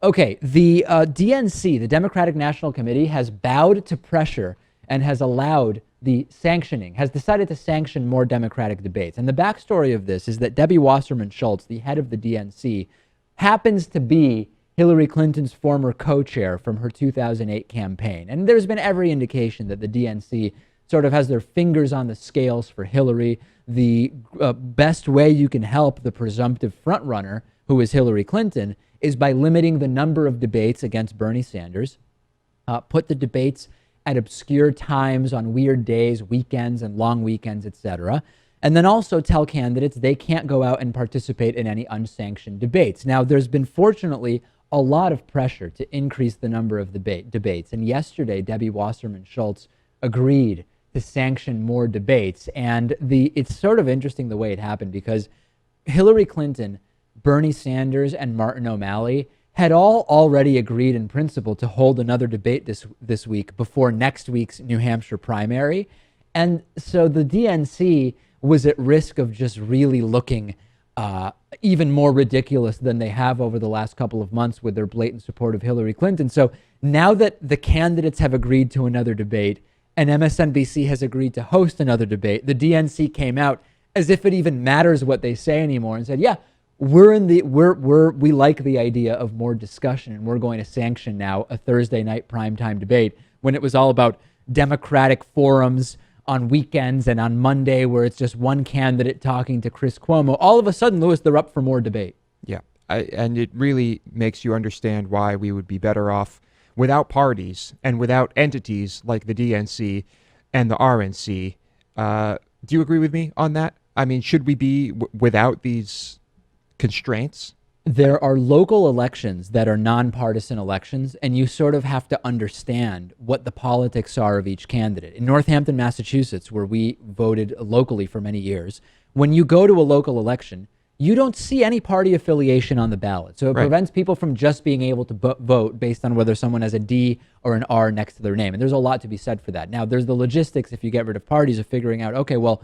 Okay, the DNC, the Democratic National Committee, has bowed to pressure and has allowed has decided to sanction more Democratic debates. And the backstory of this is that Debbie Wasserman Schultz, the head of the DNC, happens to be Hillary Clinton's former co-chair from her 2008 campaign. And there's been every indication that the DNC sort of has their fingers on the scales for Hillary. The best way you can help the presumptive frontrunner, who is Hillary Clinton, is by limiting the number of debates against Bernie Sanders, put the debates at obscure times on weird days, weekends and long weekends, etc. And then also tell candidates they can't go out and participate in any unsanctioned debates. Now, there's been fortunately a lot of pressure to increase the number of debates. And yesterday, Debbie Wasserman Schultz agreed to sanction more debates. And it's sort of interesting the way it happened, because Hillary Clinton, Bernie Sanders, and Martin O'Malley had all already agreed in principle to hold another debate this week before next week's New Hampshire primary. And so the DNC was at risk of just really looking even more ridiculous than they have over the last couple of months with their blatant support of Hillary Clinton. So now that the candidates have agreed to another debate and MSNBC has agreed to host another debate, the DNC came out as if it even matters what they say anymore and said, yeah, we like the idea of more discussion, and we're going to sanction now a Thursday night primetime debate, when it was all about Democratic forums on weekends and on Monday where it's just one candidate talking to Chris Cuomo. All of a sudden, Louis, they're up for more debate. Yeah, and it really makes you understand why we would be better off without parties and without entities like the DNC and the RNC. Do you agree with me on that? I mean, should we be without these constraints? There are local elections that are nonpartisan elections, and you sort of have to understand what the politics are of each candidate. In Northampton, Massachusetts, where we voted locally for many years, when you go to a local election, you don't see any party affiliation on the ballot. So it prevents people from just being able to vote based on whether someone has a D or an R next to their name. And there's a lot to be said for that. Now, there's the logistics, if you get rid of parties, of figuring out, okay, well,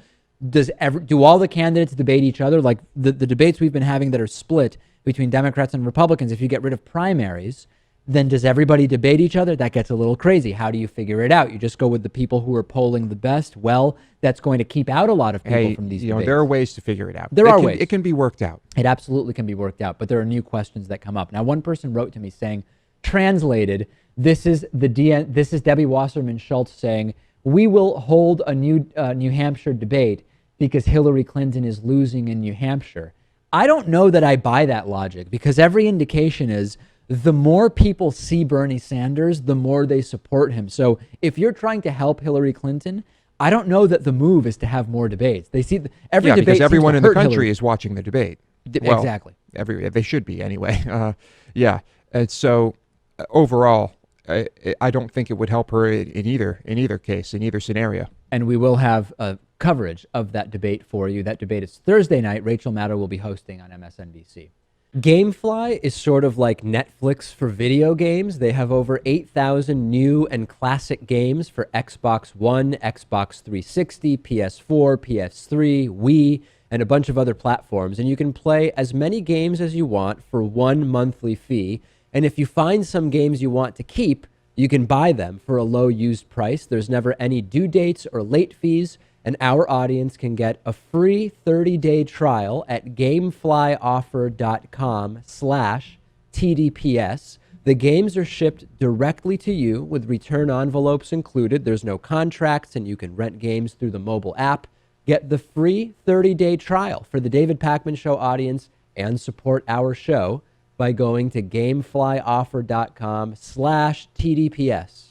do all the candidates debate each other? Like the debates we've been having that are split between Democrats and Republicans, if you get rid of primaries, then does everybody debate each other? That gets a little crazy. How do you figure it out? You just go with the people who are polling the best? Well, that's going to keep out a lot of people from these debates. There are ways to figure it out. There are ways. It can be worked out. It absolutely can be worked out, but there are new questions that come up. Now, one person wrote to me saying, translated, this is Debbie Wasserman Schultz saying, we will hold a new New Hampshire debate because Hillary Clinton is losing in New Hampshire. I don't know that I buy that logic, because every indication is the more people see Bernie Sanders, the more they support him. So if you're trying to help Hillary Clinton, I don't know that the move is to have more debates. They see every debate because everyone in the country Hillary. Is watching the debate. Well, exactly. They should be anyway. And so overall, I don't think it would help her in either case, in either scenario. And we will have coverage of that debate for you. That debate is Thursday night. Rachel Maddow will be hosting on MSNBC. Gamefly is sort of like Netflix for video games. They have over 8,000 new and classic games for Xbox One, Xbox 360, PS4, PS3, Wii, and a bunch of other platforms. And you can play as many games as you want for one monthly fee. And if you find some games you want to keep, you can buy them for a low used price. There's never any due dates or late fees. And our audience can get a free 30-day trial at gameflyoffer.com/TDPS. The games are shipped directly to you with return envelopes included. There's no contracts, and you can rent games through the mobile app. Get the free 30-day trial for the David Pakman Show audience and support our show by going to gameflyoffer.com/TDPS.